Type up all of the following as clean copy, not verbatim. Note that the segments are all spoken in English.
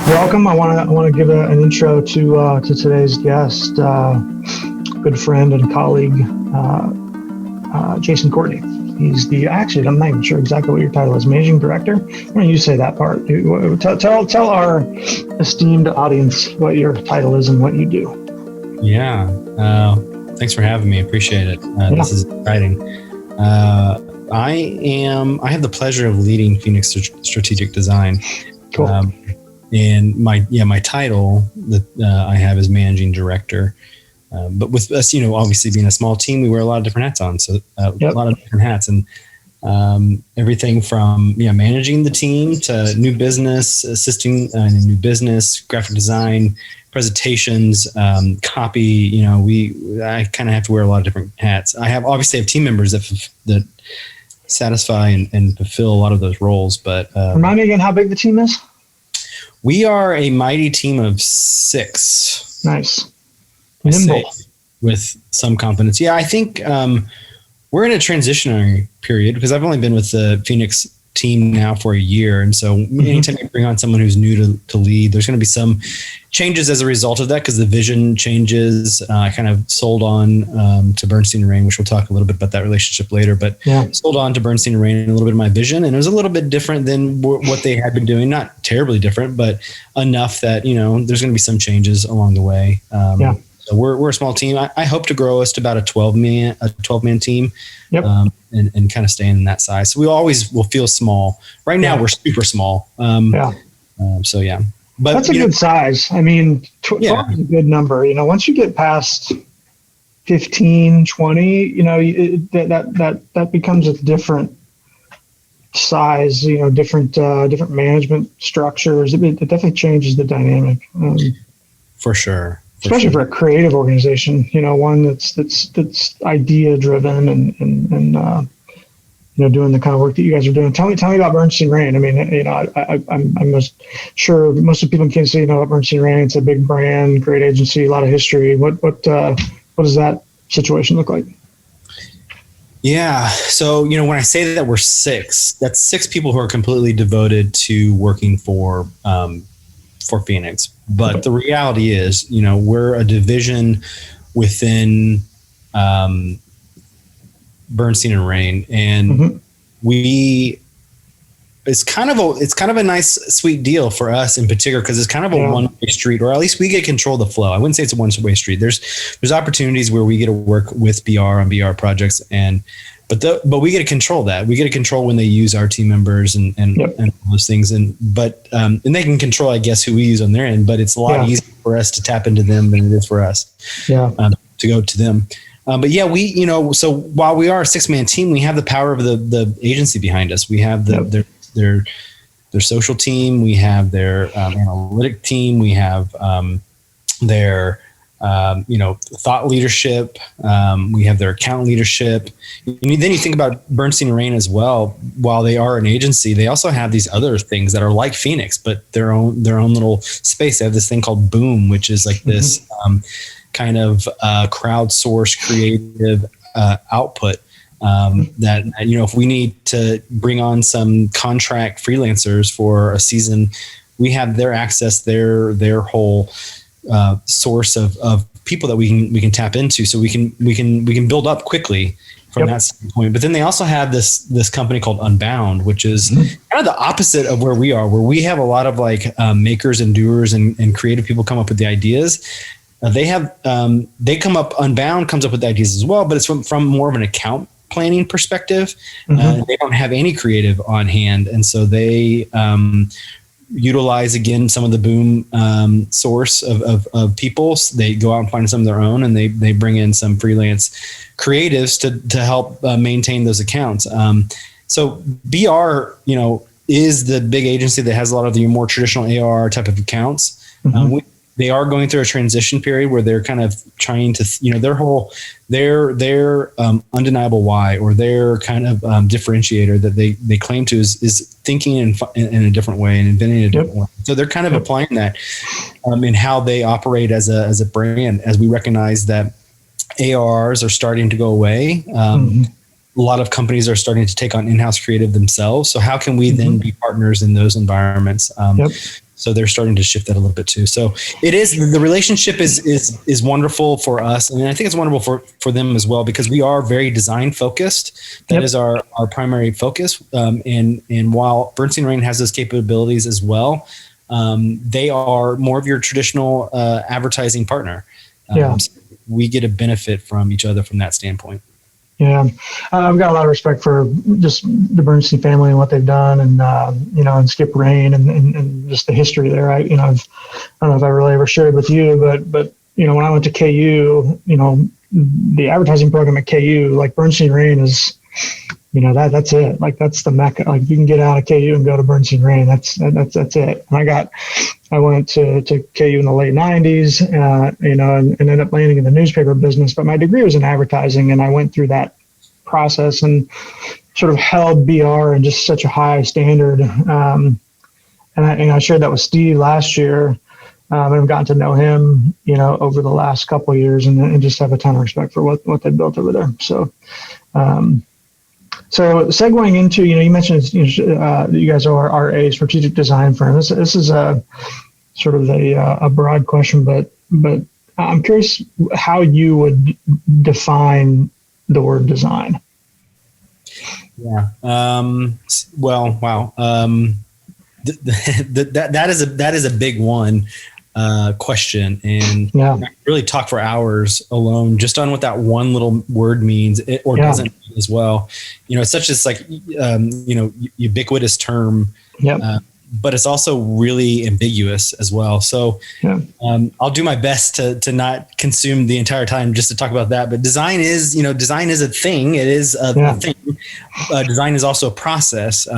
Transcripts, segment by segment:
Welcome. I want to give an intro to today's guest, good friend and colleague, Jason Courtney. He's I'm not even sure exactly what your title is, Managing Director. Why don't you say that part? Tell our esteemed audience what your title is and what you do. Yeah. Thanks for having me. Appreciate it. This is exciting. I have the pleasure of leading Fenix Strategic Design. Cool. And my title that I have is Managing Director. But with us, obviously being a small team, we wear a lot of different hats on. So a lot of different hats, and everything from managing the team to new business, assisting in new business, graphic design, presentations, copy. I kind of have to wear a lot of different hats. I obviously have team members that satisfy and fulfill a lot of those roles. But remind me again how big the team is. We are a mighty team of 6. Nice. Nimble. With some confidence. Yeah, I think we're in a transitionary period because I've only been with the Fenix team now for a year. And so anytime you bring on someone who's new to lead, there's going to be some changes as a result of that because the vision changes. I kind of sold on to Bernstein and Rain, which we'll talk a little bit about that relationship later, but sold on to Bernstein and Rain a little bit of my vision. And it was a little bit different than what they had been doing. Not terribly different, but enough that, there's going to be some changes along the way. So we're a small team. I hope to grow us to about a 12-man team, and kind of stay in that size. So we always will feel small. Right now we're super small. But that's a good size. I mean, 12 is a good number. Once you get past 15, 20, that becomes a different size. Different management structures. It definitely changes the dynamic. For sure. Especially for a creative organization, one that's idea driven and doing the kind of work that you guys are doing. Tell me about Bernstein Rain. I mean, I'm sure most of the people in Kansas City know about Bernstein Rain. It's a big brand, great agency, a lot of history. What does that situation look like? Yeah. So, when I say that we're 6, that's 6 people who are completely devoted to working for Fenix. But the reality is, we're a division within Bernstein and Rain, and it's kind of a nice, sweet deal for us in particular because it's kind of a one-way street, or at least we get control of the flow. I wouldn't say it's a one-way street. There's opportunities where we get to work with BR on BR projects, but we get to control that. We get to control when they use our team members and all those things. And they can control, I guess, who we use on their end, but it's a lot easier for us to tap into them than it is for us to go to them. So while we are a 6-man team, we have the power of the agency behind us. We have their social team. We have their analytic team. We have their thought leadership. We have their account leadership. And then you think about Bernstein and Rain as well. While they are an agency, they also have these other things that are like Fenix, but their own little space. They have this thing called Boom, which is like this kind of crowdsourced creative output. That if we need to bring on some contract freelancers for a season, we have their access, their whole source of people that we can tap into, so we can build up quickly from that standpoint. But then they also have this company called Unbound, which is kind of the opposite of where we are, where we have a lot of makers and doers and creative people come up with the ideas. Unbound comes up with the ideas as well, but it's from more of an account planning perspective. They don't have any creative on hand, and so they utilize again some of the Boom source of people. So they go out and find some of their own, and they bring in some freelance creatives to help maintain those accounts. So BR, is the big agency that has a lot of the more traditional AR type of accounts. They are going through a transition period where they're kind of trying to, their undeniable why, or their kind of differentiator that they claim to is thinking in a different way and inventing a different way. So they're kind of applying that in how they operate as a brand, as we recognize that ARs are starting to go away. A lot of companies are starting to take on in-house creative themselves. So how can we then be partners in those environments? So they're starting to shift that a little bit too. So it is, the relationship is wonderful for us. And I think it's wonderful for them as well, because we are very design focused. That is our primary focus. And while Bernstein Rain has those capabilities as well, they are more of your traditional advertising partner. So we get a benefit from each other from that standpoint. Yeah, I've got a lot of respect for just the Bernstein family and what they've done, and and Skip Rain and just the history there. I don't know if I really ever shared with you, but when I went to KU, the advertising program at KU, like Bernstein Rain is, that's it. Like that's the mecca. Like you can get out of KU and go to Bernstein Rain. That's it. And I went to KU in the late 90s, and ended up landing in the newspaper business. But my degree was in advertising, and I went through that process and sort of held BR in just such a high standard. And I shared that with Steve last year, and I've gotten to know him, over the last couple of years, and just have a ton of respect for what they built over there. So, so segueing into, you mentioned that you guys are a strategic design firm. This is a sort of a broad question, but I'm curious how you would define the word design. Yeah. Well, wow. That is a big one. Question, and I could really talk for hours alone just on what that one little word means or doesn't mean as well. It's such as like ubiquitous term, but it's also really ambiguous as well. So I'll do my best to not consume the entire time just to talk about that. But design is a thing. It is a thing. Design is also a process.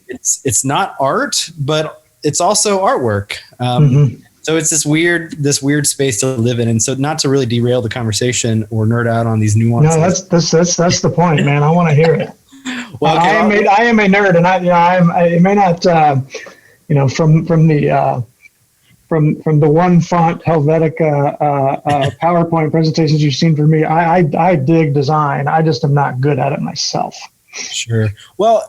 It's not art, but it's also artwork. So it's this weird space to live in. And so not to really derail the conversation or nerd out on these nuances. No, that's the point, man. I want to hear it. Well, okay, I am a nerd, and I may not, from the one font Helvetica PowerPoint presentations you've seen from me, I dig design. I just am not good at it myself. Sure. Well,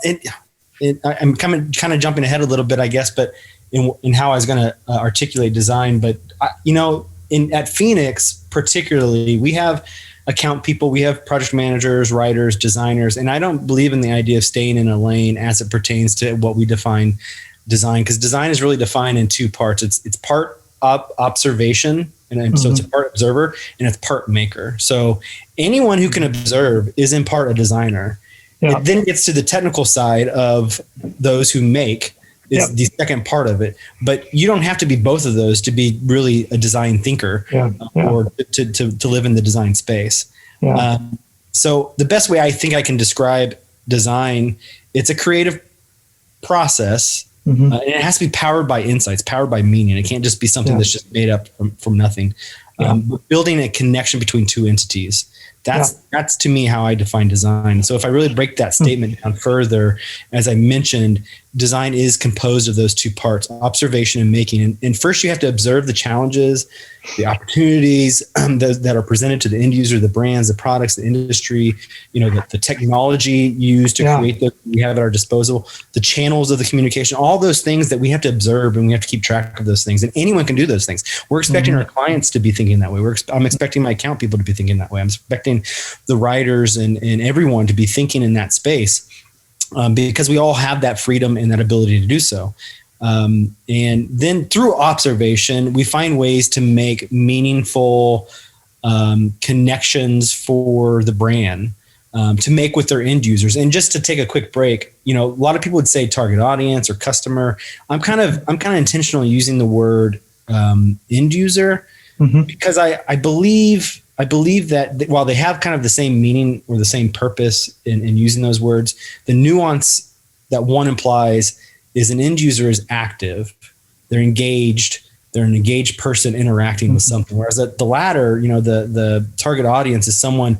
I'm kind of jumping ahead a little bit, I guess, but in how I was going to articulate design. But, at Fenix particularly, we have account people, we have project managers, writers, designers, and I don't believe in the idea of staying in a lane as it pertains to what we define design, because design is really defined in two parts. It's part observation, and so it's a part observer, and it's part maker. So anyone who can observe is in part a designer. It then gets to the technical side of those who make is the second part of it. But you don't have to be both of those to be really a design thinker or to live in the design space. So the best way I think I can describe design, it's a creative process. And it has to be powered by insights, powered by meaning. It can't just be something that's just made up from nothing. Building a connection between two entities. That's to me how I define design. So if I really break that statement down further, as I mentioned, design is composed of those two parts, observation and making. And first you have to observe the challenges, the opportunities that are presented to the end user, the brands, the products, the industry, the technology used to create that we have at our disposal, the channels of the communication, all those things that we have to observe, and we have to keep track of those things. And anyone can do those things. We're expecting our clients to be thinking that way. I'm expecting my account people to be thinking that way. I'm expecting the writers and everyone to be thinking in that space. Because we all have that freedom and that ability to do so. And then through observation, we find ways to make meaningful connections for the brand to make with their end users. And just to take a quick break, a lot of people would say target audience or customer. I'm kind of intentionally using the word end user because I believe that while they have kind of the same meaning or the same purpose in using those words, the nuance that one implies is an end user is active, they're engaged, they're an engaged person interacting with something. Whereas the latter, the target audience is someone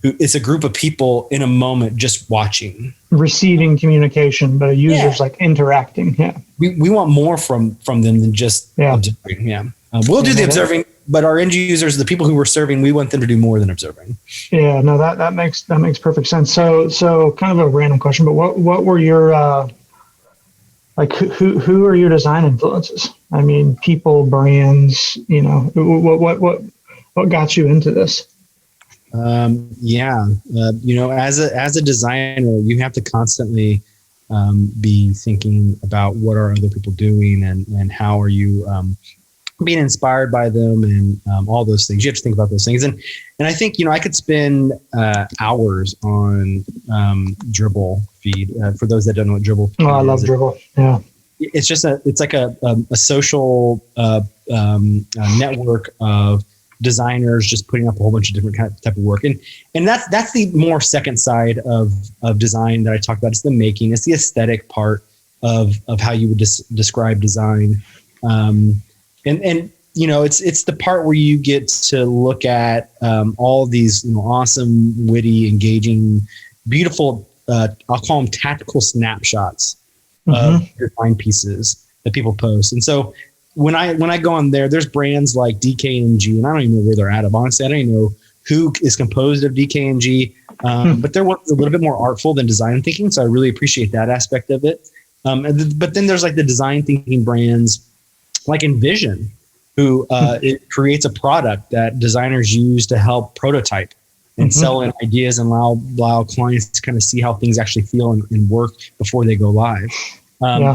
who is a group of people in a moment just watching. Receiving communication, but a user's like interacting. We want more from them than just observing. We'll do the observing, but our end users, the people who we're serving, we want them to do more than observing. Yeah, no, that makes perfect sense. So kind of a random question, but what were your like who are your design influences? I mean, people, brands, what got you into this? As a designer, you have to constantly be thinking about what are other people doing and how are you being inspired by them and all those things. You have to think about those things. And I think, I could spend hours on Dribble feed. For those that don't know what Dribble feed I love Dribble. Yeah. It's like a social network of designers just putting up a whole bunch of different type of work. And that's the more second side of design that I talked about. It's the making, it's the aesthetic part of how you would describe design. It's the part where you get to look at all these awesome, witty, engaging, beautiful, I'll call them tactical snapshots of design pieces that people post. And so when I go on there's brands like DKNG, and I don't even know where they're at. Honestly, I don't even know who is composed of DKNG, but their work is a little bit more artful than design thinking. So I really appreciate that aspect of it. But then there's like the design thinking brands like Envision, who it creates a product that designers use to help prototype and sell in ideas and allow clients to kind of see how things actually feel and work before they go live.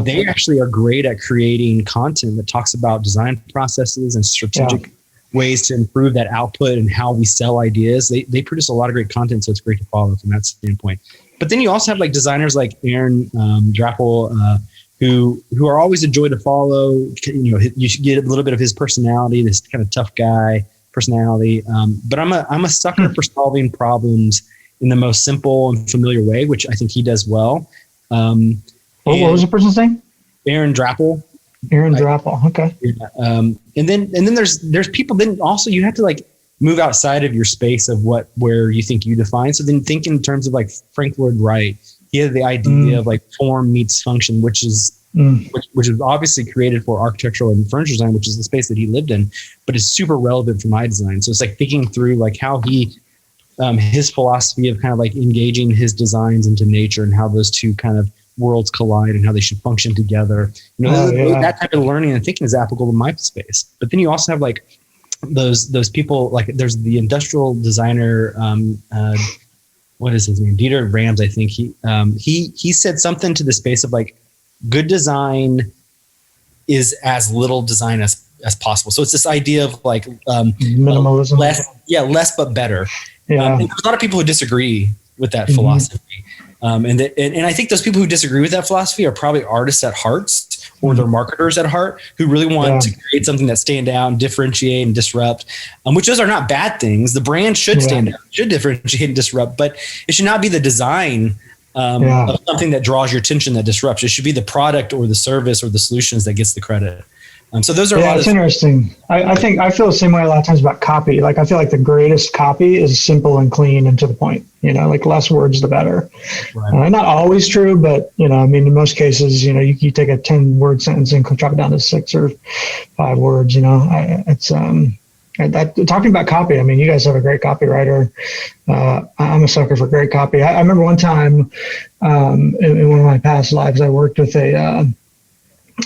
They actually are great at creating content that talks about design processes and strategic ways to improve that output and how we sell ideas. They produce a lot of great content, so it's great to follow from that standpoint. But then you also have like designers like Aaron Drappel, who are always a joy to follow. You should get a little bit of his personality, this kind of tough guy personality. But I'm a sucker for solving problems in the most simple and familiar way, which I think he does well. What was the person's name? Aaron Drappel. Drappel. Okay. Yeah. And then there's people. Then also you have to like move outside of your space of where you think you define. So then think in terms of like Frank Lloyd Wright. He had the idea of like form meets function, which is obviously created for architectural and furniture design, which is the space that he lived in, but is super relevant for my design. So it's like thinking through like how his philosophy of kind of like engaging his designs into nature and how those two kind of worlds collide and how they should function together. That type of learning and thinking is applicable to my space. But then you also have like those people, like there's the industrial designer, what is his name? Dieter Rams, I think. He said something to the space of like good design is as little design as possible. So it's this idea of like minimalism, less but better. There's a lot of people who disagree with that philosophy. And I think those people who disagree with that philosophy are probably artists at heart, or they're marketers at heart, who really want to create something that stand out, differentiate and disrupt, which those are not bad things. The brand should stand out, should differentiate and disrupt, but it should not be the design of something that draws your attention that disrupts. It should be the product or the service or the solutions that gets the credit. So those are it's interesting. I think I feel the same way a lot of times about copy. Like I feel like the greatest copy is simple and clean and to the point. Like less words the better. Right. Not always true, but in most cases, you take a 10-word sentence and drop it down to 6 or 5 words. Talking about copy. I mean, you guys have a great copywriter. I'm a sucker for great copy. I remember one time in one of my past lives, I worked with an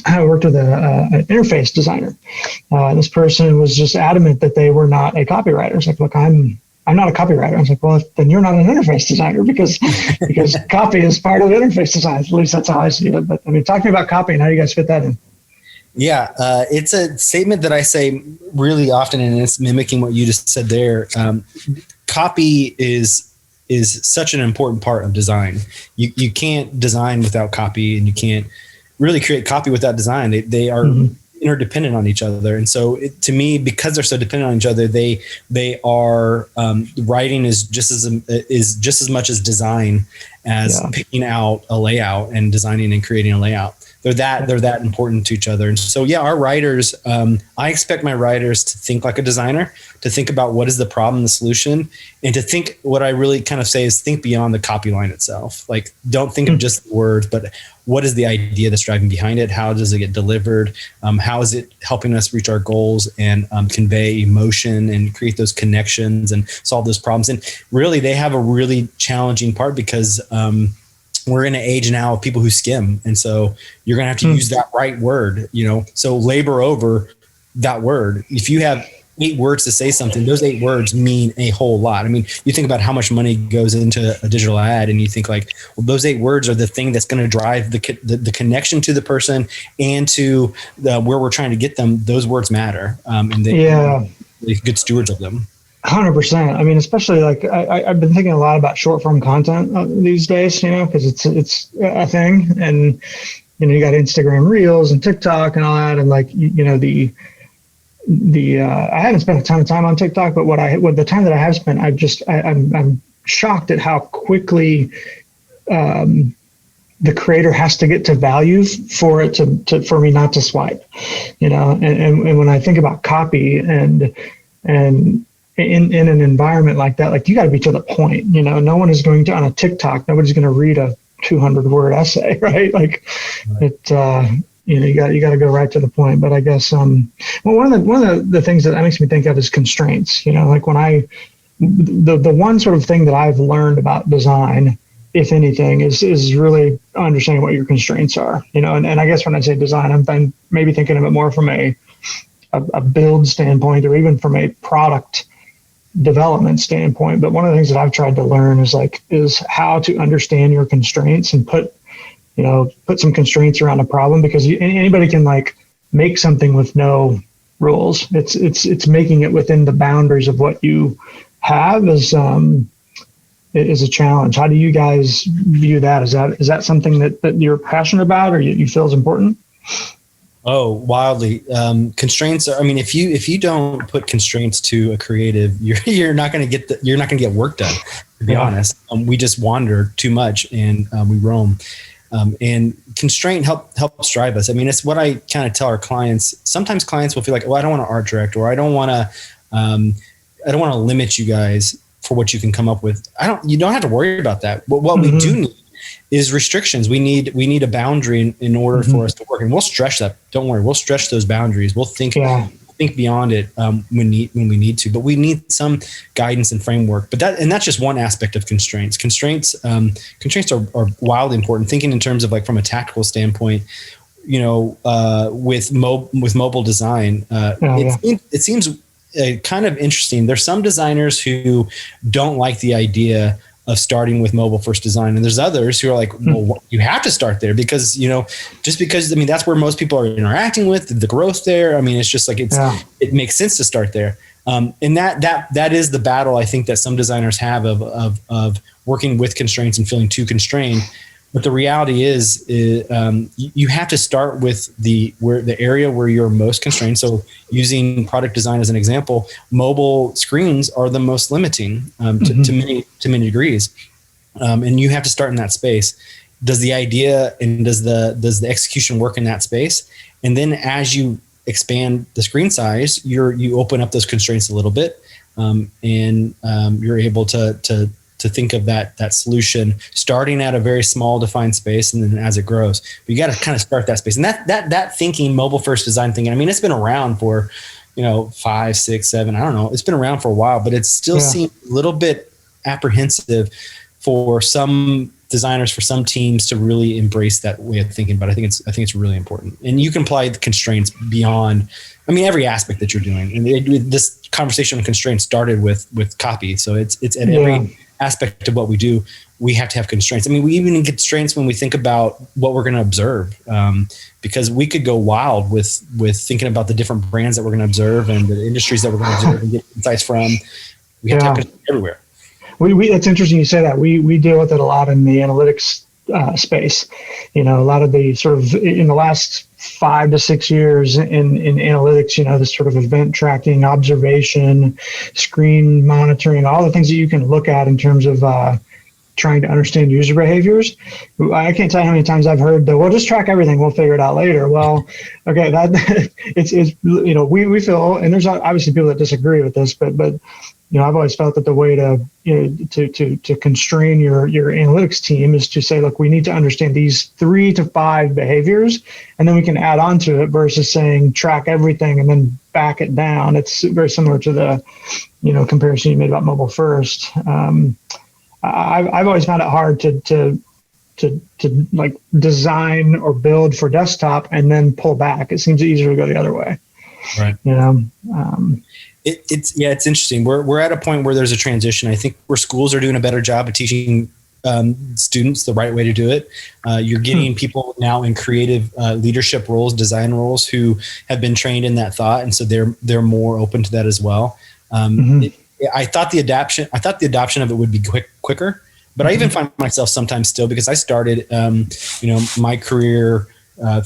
interface designer. This person was just adamant that they were not a copywriter. It's like, look, I'm not a copywriter. I was like, well, then you're not an interface designer because copy is part of interface design. At least that's how I see it. But I mean, talking about copy and how you guys fit that in. Yeah, it's a statement that I say really often, and it's mimicking what you just said there. Copy is such an important part of design. You can't design without copy, and you can't really create copy without design. They are interdependent on each other. And so to me, because they're so dependent on each other, they are writing is just as much as design as picking out a layout and designing and creating a layout. They're that important to each other. And so, our writers, I expect my writers to think like a designer, to think about what is the problem, the solution, and to think, what I really kind of say is think beyond the copy line itself. Like, don't think of just the words, but what is the idea that's driving behind it? How does it get delivered? How is it helping us reach our goals and convey emotion and create those connections and solve those problems? And really, they have a really challenging part because we're in an age now of people who skim. And so you're going to have to use that right word, so labor over that word. If you have 8 words to say something, those 8 words mean a whole lot. I mean, you think about how much money goes into a digital ad, and you think like, well, those 8 words are the thing that's going to drive the connection to the person and to where we're trying to get them. Those words matter. And they're good stewards of them. 100%. I mean, especially like I've been thinking a lot about short form content these days, because it's a thing, and you got Instagram Reels and TikTok and all that, and like I haven't spent a ton of time on TikTok, but with the time that I have spent, I'm shocked at how quickly the creator has to get to value for it for me not to swipe, and when I think about copy and in an environment like that, like you got to be to the point, no one is going to, on a TikTok, nobody's going to read a 200-word essay, right? Like you got to go right to the point. But I guess, one of the things that makes me think of is constraints, like when the one sort of thing that I've learned about design, if anything, is really understanding what your constraints are, and I guess when I say design, I'm maybe thinking of it more from a build standpoint, or even from a product development standpoint. But one of the things that I've tried to learn is how to understand your constraints and put some constraints around a problem, because anybody can like make something with no rules. It's making it within the boundaries of what you have is a challenge. How do you guys view that? Is that something that you're passionate about, or you feel is important? Oh, wildly. Constraints are, I mean, if you don't put constraints to a creative, you're not going to get work done, to be honest. We just wander too much, and we roam. And constraint helps drive us. I mean, it's what I kind of tell our clients. Sometimes clients will feel like, well, I don't want to art direct, or I don't want to limit you guys for what you can come up with. You don't have to worry about that. But what we do need is restrictions. We need a boundary in order for us to work, and we'll stretch that. Don't worry, we'll stretch those boundaries. We'll think beyond it when we need to. But we need some guidance and framework. But that's just one aspect of constraints. Constraints are wildly important. Thinking in terms of like from a tactical standpoint, with mobile design, it seems kind of interesting. There's some designers who don't like the idea of starting with mobile first design. And there's others who are like, well, you have to start there because, just because, I mean, that's where most people are interacting with the growth there. I mean, it's just like, it makes sense to start there. And that is the battle I think that some designers have of working with constraints and feeling too constrained. But the reality is you have to start with the area where you're most constrained. So using product design as an example, mobile screens are the most limiting to many degrees, and you have to start in that space. Does the idea and does the execution work in that space? And then as you expand the screen size, you open up those constraints a little bit, and you're able to think of that solution starting at a very small defined space, and then as it grows, but you got to kind of start that space. And that thinking, mobile first design thinking, I mean, it's been around for 5, 6, 7, I don't know, it's been around for a while, but it still seems a little bit apprehensive for some designers, for some teams to really embrace that way of thinking. But I think it's really important, and you can apply the constraints beyond, I mean, every aspect that you're doing. And this conversation on constraints started with copy, so it's at every aspect of what we do. We have to have constraints. I mean, we even get constraints when we think about what we're going to observe, because we could go wild with thinking about the different brands that we're going to observe and the industries that we're going to observe and get insights from. We have to have constraints everywhere. It's interesting you say that. We deal with it a lot in the analytics space. A lot of the sort of in the last 5 to 6 years in analytics, this sort of event tracking, observation, screen monitoring, all the things that you can look at in terms of trying to understand user behaviors. I can't tell you how many times I've heard that, well, just track everything, we'll figure it out later. Well, okay, that it's we feel, and there's obviously people that disagree with this, but I've always felt that the way to constrain your analytics team is to say, look, we need to understand these 3 to 5 behaviors, and then we can add on to it, versus saying track everything and then back it down. It's very similar to the comparison you made about mobile first. I've always found it hard to to like design or build for desktop and then pull back. It seems easier to go the other way. Right. You know, it's interesting. We're at a point where there's a transition. I think where schools are doing a better job of teaching students the right way to do it. You're getting people now in creative leadership roles, design roles, who have been trained in that thought, and so they're more open to that as well. I thought the adoption of it would be quicker, but I even find myself sometimes still, because I started my career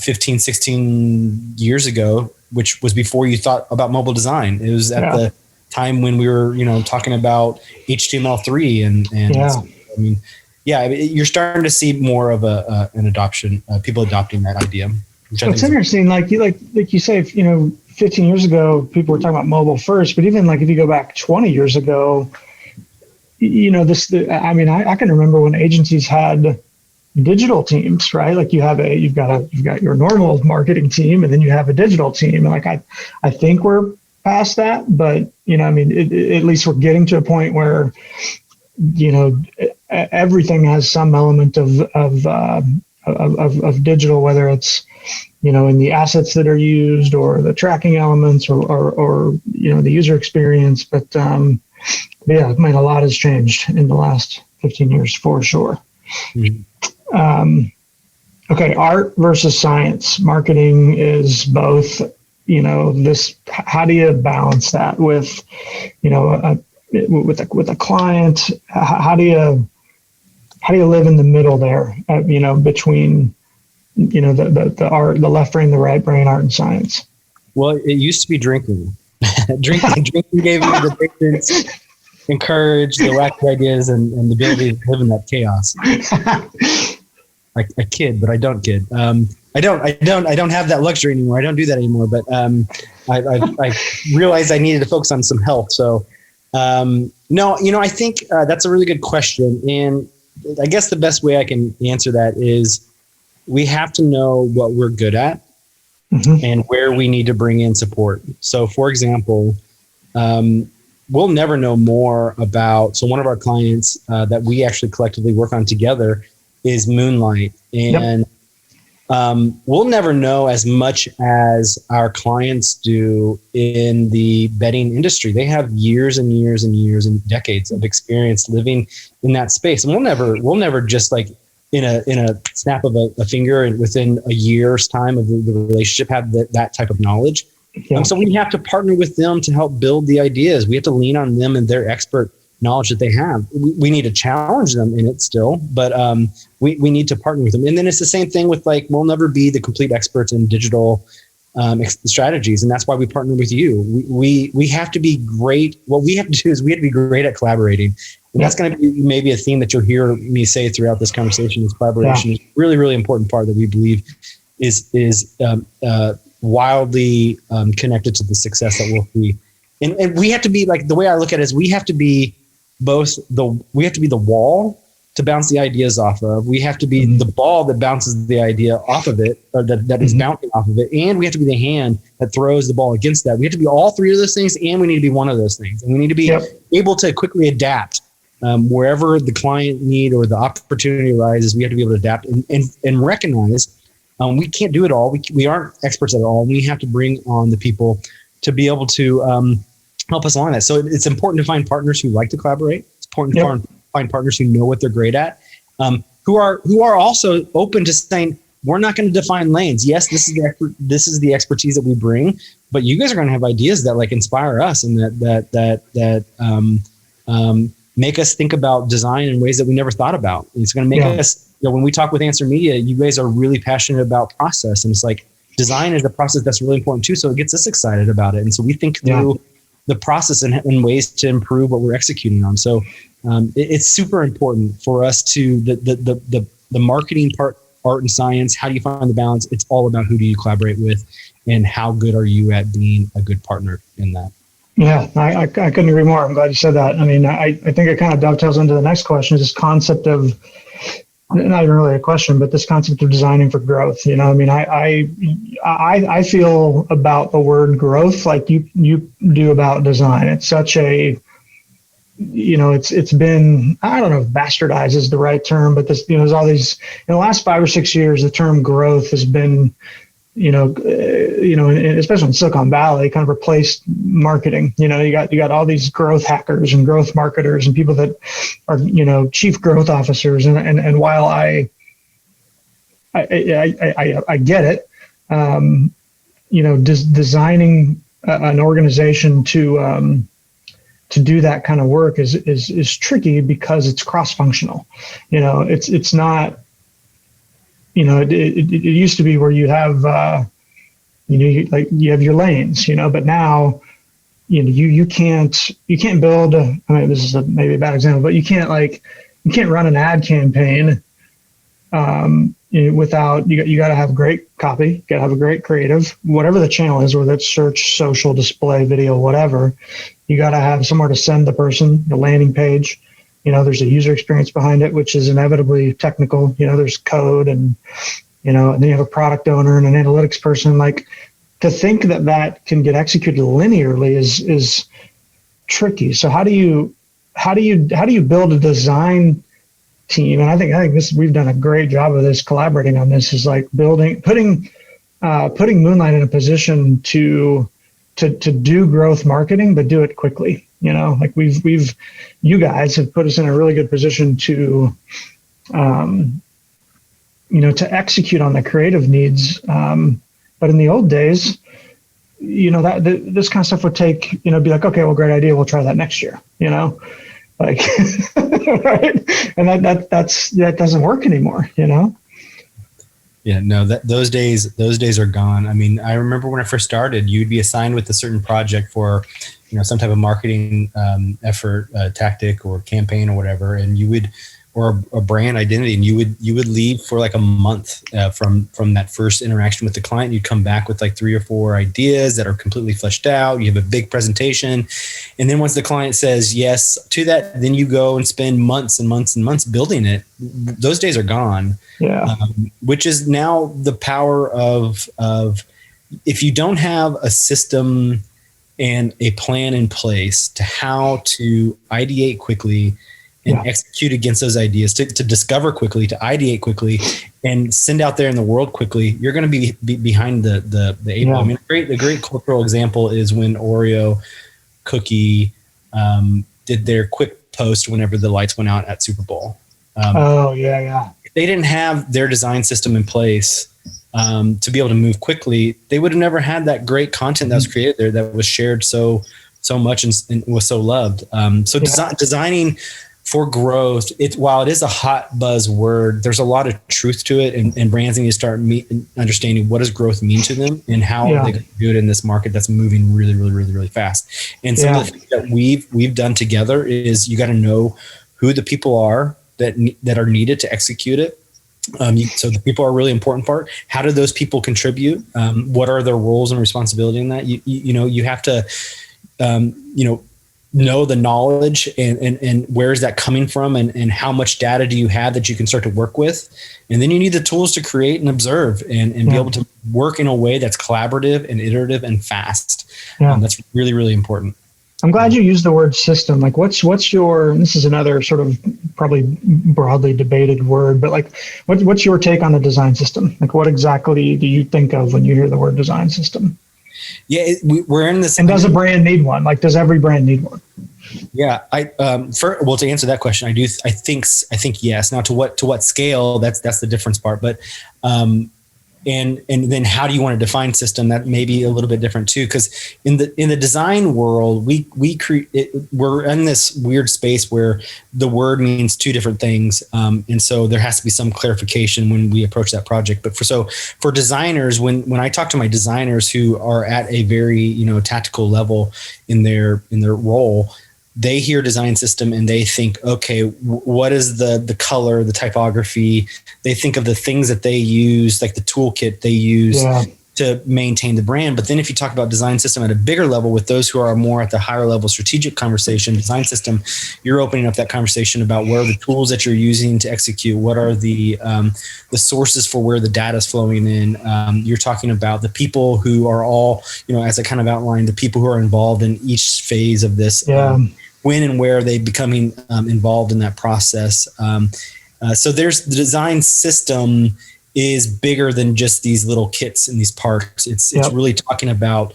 15, 16 years ago, which was before you thought about mobile design. It was at the time when we were, talking about HTML3 and so, I mean, you're starting to see more of an adoption, people adopting that idea. It's interesting. Like you say, 15 years ago, people were talking about mobile first, but even like if you go back 20 years ago, I can remember when agencies had digital teams, right? Like you've got your normal marketing team, and then you have a digital team. And like I think we're past that, but at least we're getting to a point where everything has some element of digital, whether it's in the assets that are used or the tracking elements or the user experience. But a lot has changed in the last 15 years for sure. Okay, art versus science. Marketing is both. How do you balance that with a client? How do you live in the middle there? Between the art, the left brain, the right brain, art and science. Well, it used to be drinking. Drinking gave me the patience, encourage the wacky ideas, and the ability to live in that chaos. I kid, but I don't kid. I don't have that luxury anymore. I don't do that anymore. But I realized I needed to focus on some health. So I think that's a really good question, and I guess the best way I can answer that is we have to know what we're good at and where we need to bring in support. So, for example, we'll never know more about. So, one of our clients that we actually collectively work on together is Moonlight, and we'll never know as much as our clients do in the bedding industry. They have years and years and years and decades of experience living in that space, and we'll never just like in a snap of a finger and within a year's time of the relationship have that type of knowledge. So we have to partner with them to help build the ideas. We have to lean on them and their expert knowledge that they have. We need to challenge them in it still, but we need to partner with them. And then it's the same thing with like, we'll never be the complete experts in digital strategies. And that's why we partner with you. We have to be great. What we have to do is we have to be great at collaborating. And that's going to be maybe a theme that you'll hear me say throughout this conversation is collaboration is a really, really important part that we believe is wildly connected to the success that we'll see. And we have to be like, the way I look at it is we have to be the wall to bounce the ideas off of. We have to be the ball that bounces the idea off of it, or that is bouncing off of it. And we have to be the hand that throws the ball against that. We have to be all three of those things, and we need to be one of those things. And we need to be able to quickly adapt wherever the client need or the opportunity arises. We have to be able to adapt and recognize we can't do it all. We aren't experts at all. We have to bring on the people to be able to help us along that. So it's important to find partners who like to collaborate. It's important to find partners who know what they're great at, who are also open to saying, we're not going to define lanes. Yes, this is the expertise that we bring, but you guys are going to have ideas that like inspire us and that make us think about design in ways that we never thought about. It's going to make us, when we talk with Answer Media, you guys are really passionate about process, and it's like design is a process that's really important too. So it gets us excited about it, and so we think through the process and ways to improve what we're executing on. So it's super important for us to the marketing part, art and science. How do you find the balance? It's all about who do you collaborate with, and how good are you at being a good partner in that. Yeah, I couldn't agree more. I'm glad you said that. I mean, I think it kind of dovetails into the next question, is this concept of, not even really a question, but this concept of designing for growth. I mean, I feel about the word growth like you do about design. It's such a it's been, I don't know if bastardized is the right term, but this, there's all these, in the last 5 or 6 years, the term growth has been, especially in Silicon Valley, kind of replaced marketing. You got all these growth hackers and growth marketers and people that are, chief growth officers. And while I get it, designing an organization to do that kind of work is tricky because it's cross-functional. It's not, it used to be where you have, you have your lanes, but now, you can't build, I mean, this is maybe a bad example, but you can't run an ad campaign, without, you got to have great copy, you got to have a great creative, whatever the channel is, whether it's search, social, display, video, whatever, you got to have somewhere to send the person, the landing page. There's a user experience behind it, which is inevitably technical. There's code and then you have a product owner and an analytics person. Like, to think that can get executed linearly is tricky. So how do you build a design team? And I think we've done a great job of this, collaborating on this, is like putting Moonlight in a position to do growth marketing, but do it quickly. You guys have put us in a really good position to execute on the creative needs. But in the old days, this kind of stuff would take, be like, okay, well, great idea, we'll try that next year, right? And that doesn't work anymore, Yeah, no, those days are gone. I mean, I remember when I first started, you'd be assigned with a certain project for, some type of marketing effort, tactic or campaign or whatever, and you would, or a brand identity, and you would leave for like a month from that first interaction with the client. You'd come back with like 3 or 4 ideas that are completely fleshed out. You have a big presentation, and then once the client says yes to that, then you go and spend months and months and months building it. Those days are gone. Yeah. Which is now the power of if you don't have a system and a plan in place to how to ideate quickly and execute against those ideas, to discover quickly, to ideate quickly, and send out there in the world quickly, you're going to be behind the eight ball. I mean, the great cultural example is when Oreo cookie did their quick post whenever the lights went out at Super Bowl. If they didn't have their design system in place to be able to move quickly, they would have never had that great content that was created there, that was shared so much and was so loved. Designing for growth, while it is a hot buzz word, there's a lot of truth to it, and brands need to start understanding what does growth mean to them and how they can do it in this market that's moving really, really, really, really fast. And some of the things that we've done together is, you got to know who the people are that are needed to execute it. So the people are a really important part. How do those people contribute? What are their roles and responsibility in that? You have to, know the knowledge and where is that coming from, and how much data do you have that you can start to work with? And then you need the tools to create and observe and be able to work in a way that's collaborative and iterative and fast. That's really, really important. I'm glad you used the word system. Like, what's your, this is another sort of probably broadly debated word, but like, what's your take on the design system? Like, what exactly do you think of when you hear the word design system? Yeah, we're in this. And does a brand need one? Like, does every brand need one? Yeah, to answer that question, I think yes. Now, to what scale? That's the difference part. But and then how do you want to define system? That may be a little bit different too, because in the design world, we're in this weird space where the word means 2 different things, and so there has to be some clarification when we approach that project. But for designers, when I talk to my designers who are at a very tactical level in their role, they hear design system and they think, okay, what is the color, the typography? They think of the things that they use, like the toolkit they use. to maintain the brand. But then if you talk about design system at a bigger level with those who are more at the higher level strategic conversation, design system, you're opening up that conversation about what are the tools that you're using to execute, what are the sources for where the data is flowing in. You're talking about the people who are all, as I kind of outlined, the people who are involved in each phase of this, when and where they becoming involved in that process. So there's the design system is bigger than just these little kits and these parts. It's really talking about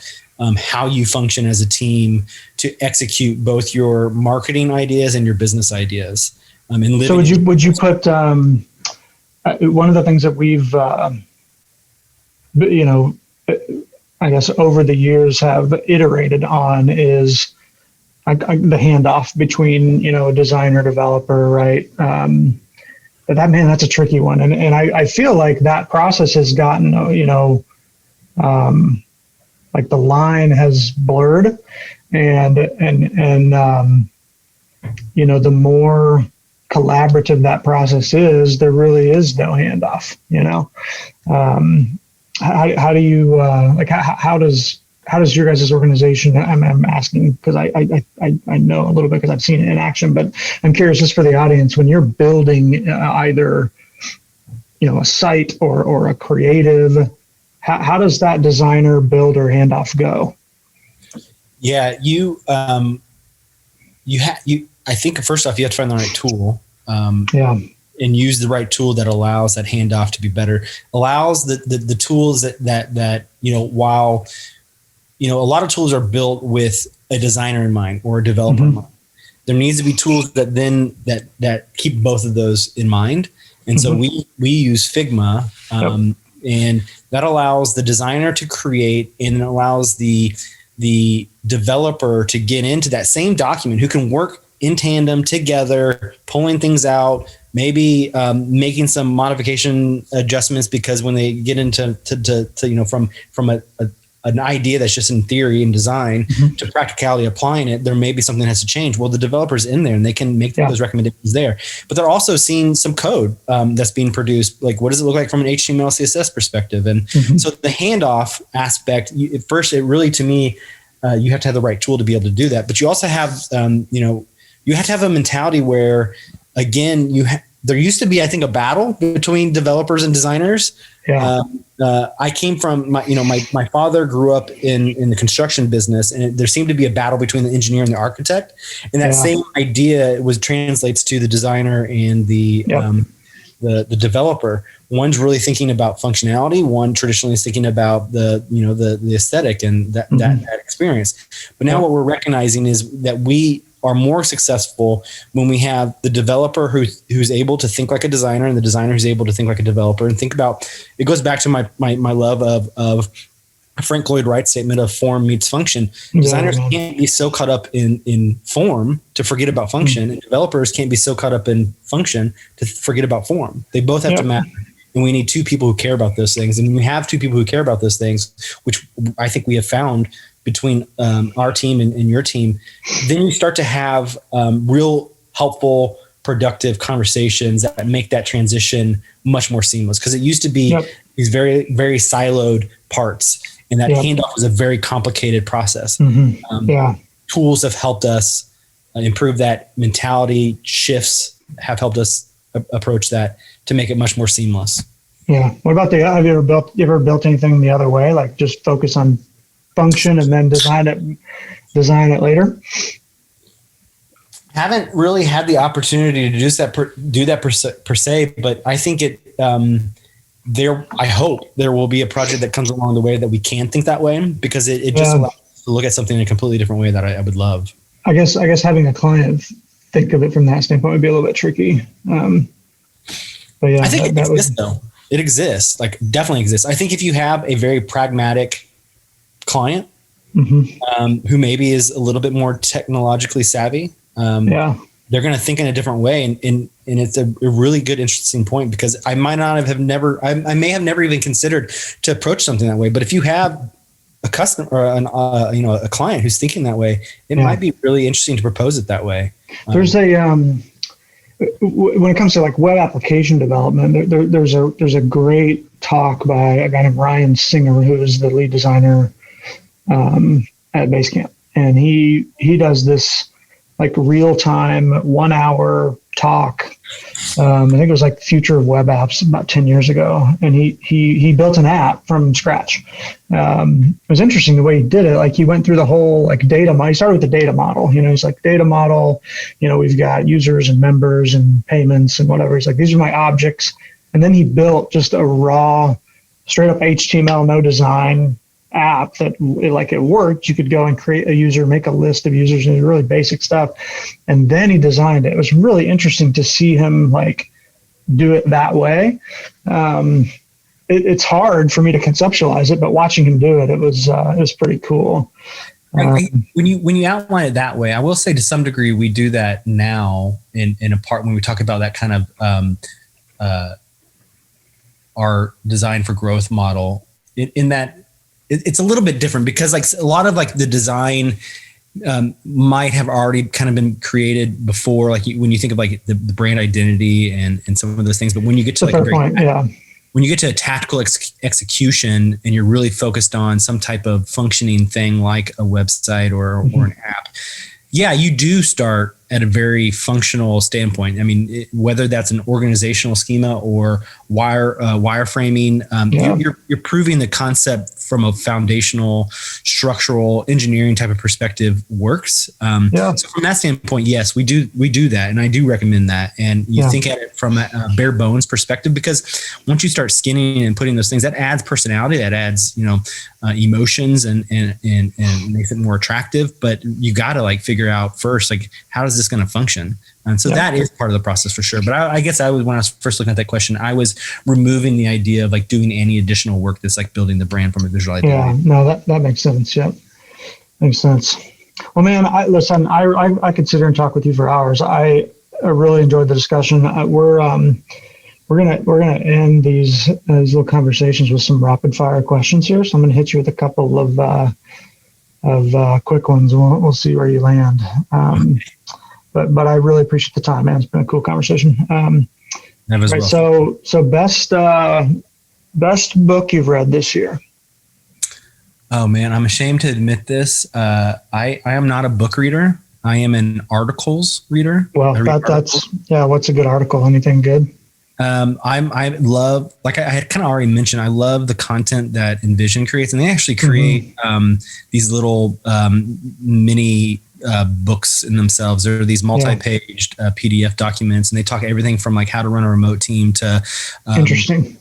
how you function as a team to execute both your marketing ideas and your business ideas. So would you put one of the things that we've I guess over the years have iterated on is the handoff between a designer developer, right? That's a tricky one. And I feel like that process has gotten, like the line has blurred and the more collaborative that process is, there really is no handoff, how do you, how does your guys' organization, I'm asking because I know a little bit because I've seen it in action, but I'm curious just for the audience, when you're building either, a site or a creative, how does that designer build or handoff go? Yeah, I think first off, you have to find the right tool. And use the right tool that allows that handoff to be better, allows the tools that while a lot of tools are built with a designer in mind or a developer in mind. There needs to be tools that keep both of those in mind. And so we use Figma, and that allows the designer to create, and it allows the developer to get into that same document, who can work in tandem together, pulling things out, maybe making some modification adjustments, because when they get into from an idea that's just in theory and design to practicality applying it, there may be something that has to change. Well, the developer's in there and they can make those recommendations there, but they're also seeing some code that's being produced. Like, what does it look like from an HTML, CSS perspective? And so the handoff aspect, first, it really, to me, you have to have the right tool to be able to do that. But you also have, you have to have a mentality where, again, there used to be, I think, a battle between developers and designers. I came from my father grew up in the construction business, and there seemed to be a battle between the engineer and the architect. And that same idea translates to the designer and the developer. One's really thinking about functionality. One traditionally is thinking about the aesthetic and that experience. But now what we're recognizing is that we are more successful when we have the developer who's able to think like a designer, and the designer who's able to think like a developer. And think about, it goes back to my love of Frank Lloyd Wright's statement of form meets function. Designers can't be so caught up in form to forget about function, and developers can't be so caught up in function to forget about form. They both have to matter. And we need two people who care about those things. And when we have two people who care about those things, which I think we have found between our team and your team, then you start to have real helpful, productive conversations that make that transition much more seamless. Because it used to be these very, very siloed parts, and that handoff was a very complicated process. Tools have helped us improve that mentality. Shifts have helped us approach that to make it much more seamless. Yeah. What about have you ever built anything the other way, like just focus on function and then design it later? Haven't really had the opportunity to do that per se, but I think I hope there will be a project that comes along the way that we can think that way, because it just allows us to look at something in a completely different way that I would love. I guess having a client think of it from that standpoint would be a little bit tricky. But yeah, I think it exists though. It exists, like definitely exists. I think if you have a very pragmatic client who maybe is a little bit more technologically savvy, they're going to think in a different way. And it's a really good, interesting point, because I may have never even considered to approach something that way. But if you have a customer or a client who's thinking that way, it might be really interesting to propose it that way. There's when it comes to like web application development, there's a great talk by a guy named Ryan Singer, who is the lead designer at Basecamp, and he does this like real time 1 hour talk. I think it was like Future of Web Apps about 10 years ago, and he built an app from scratch. It was interesting the way he did it. Like he went through the whole like data. He started with the data model. You know, he's like data model. You know, we've got users and members and payments and whatever. He's like, these are my objects, and then he built just a raw, straight up HTML, no design app that like it worked. You could go and create a user, make a list of users, and really basic stuff. And then he designed it. It was really interesting to see him like do it that way. It's hard for me to conceptualize it, but watching him do it, it was pretty cool. When you outline it that way, I will say to some degree we do that now in a part when we talk about that kind of our design for growth model. In that it's a little bit different because like a lot of like the design might have already kind of been created before, like when you think of like the brand identity and some of those things. But when you get to when you get to a tactical execution and you're really focused on some type of functioning thing like a website or an app, yeah, you do start at a very functional standpoint. I mean, whether that's an organizational schema or wireframing, you're proving the concept from a foundational, structural engineering type of perspective works. So from that standpoint, yes, we do that, and I do recommend that. And you think at it from a bare bones perspective, because once you start skinning and putting those things, that adds personality, that adds emotions, and makes it more attractive. But you got to like figure out first, like, how does this going to function? And so that is part of the process for sure. But I guess when I was first looking at that question, I was removing the idea of like doing any additional work that's like building the brand from a visual identity. Yeah, no, that makes sense. Yeah, makes sense. Well, man, I could sit here and talk with you for hours. I really enjoyed the discussion. We're gonna end these little conversations with some rapid fire questions here. So I'm gonna hit you with a couple of quick ones. We'll see where you land. But I really appreciate the time, man. It's been a cool conversation. Right, so best book you've read this year? Oh man, I'm ashamed to admit this. I am not a book reader. I am an articles reader. Well, what's a good article? Anything good? I love, like I had kind of already mentioned, I love the content that Envision creates, and they actually create these little mini books in themselves. They're these multi-paged PDF documents, and they talk everything from like how to run a remote team to interesting.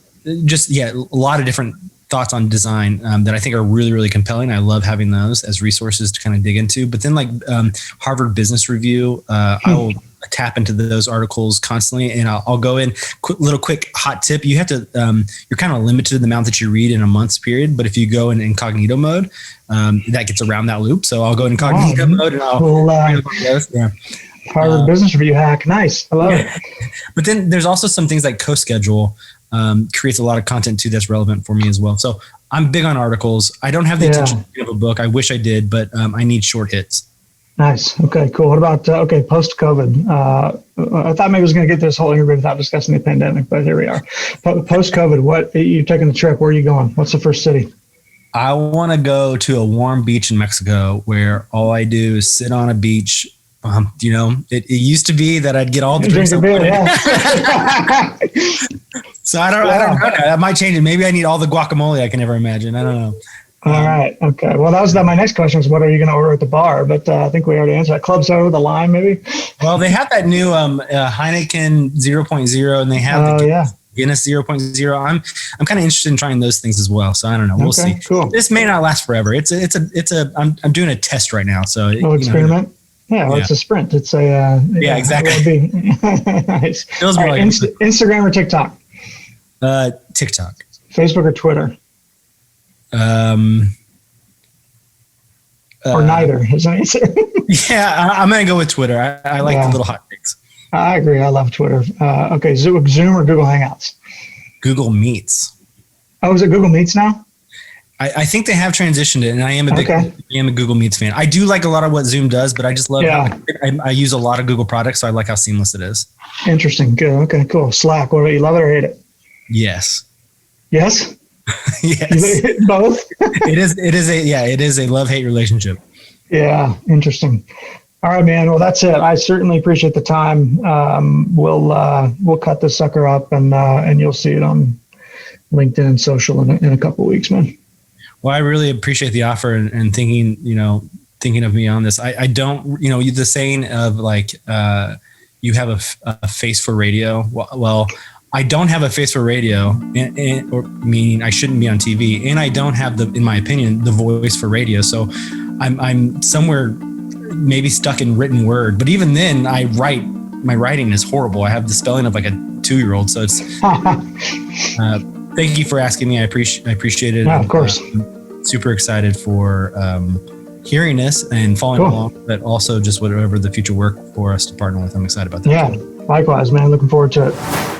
Just a lot of different thoughts on design that I think are really, really compelling. I love having those as resources to kind of dig into. But then like Harvard Business Review, I will tap into those articles constantly, and I'll go in. Little quick hot tip: you have to you're kind of limited to the amount that you read in a month's period. But if you go in incognito mode, that gets around that loop. So I'll go in incognito mode, and I'll Harvard Business Review hack. Nice, I love it. But then there's also some things like CoSchedule. Creates a lot of content too that's relevant for me as well. So I'm big on articles. I don't have the attention of a book. I wish I did, but I need short hits. Nice. Okay, cool. What about post-COVID? I thought maybe I was going to get this whole interview without discussing the pandemic, but here we are. Post-COVID, what you're taking the trip? Where are you going? What's the first city? I want to go to a warm beach in Mexico where all I do is sit on a beach. It used to be that I'd get all the drinks. So I don't know. That might change it. Maybe I need all the guacamole I can ever imagine. I don't know. All right. Okay. Well, that was my next question was what are you going to order at the bar? But I think we already answered that. Club soda with a lime, maybe? Well, they have that new Heineken 0.0 and they have the Guinness 0.0. I'm kind of interested in trying those things as well. So I don't know. We'll see. Cool. This may not last forever. I'm doing a test right now. So experiment. It's a sprint. It's exactly. Nice. Right, Instagram or TikTok? TikTok. Facebook or Twitter? Or neither is an answer. I'm going to go with Twitter. I like the little hot takes. I agree. I love Twitter. Okay. Zoom or Google Hangouts? Google Meets. Oh, is it Google Meets now? I think they have transitioned it, and I am a Okay. Google Meets fan. I do like a lot of what Zoom does, but I just love Yeah. I use a lot of Google products, so I like how seamless it is. Interesting. Good. Okay, cool. Slack. What about you? Love it or hate it? Yes. Yes. Yes. Both. It is a love-hate relationship. Yeah. Interesting. All right, man. Well, that's it. I certainly appreciate the time. We'll cut this sucker up, and you'll see it on LinkedIn and social in a couple of weeks, man. Well, I really appreciate the offer and thinking of me on this. I don't, the saying of like, you have a face for radio. Well, I don't have a face for radio, or meaning I shouldn't be on TV, and I don't have in my opinion, the voice for radio. So I'm somewhere maybe stuck in written word, but even then my writing is horrible. I have the spelling of like a 2-year-old. So it's, thank you for asking me. I appreciate it. Yeah, of course. Super excited for hearing this and following along, but also just whatever the future work for us to partner with. I'm excited about that. Yeah, likewise, man. Looking forward to it.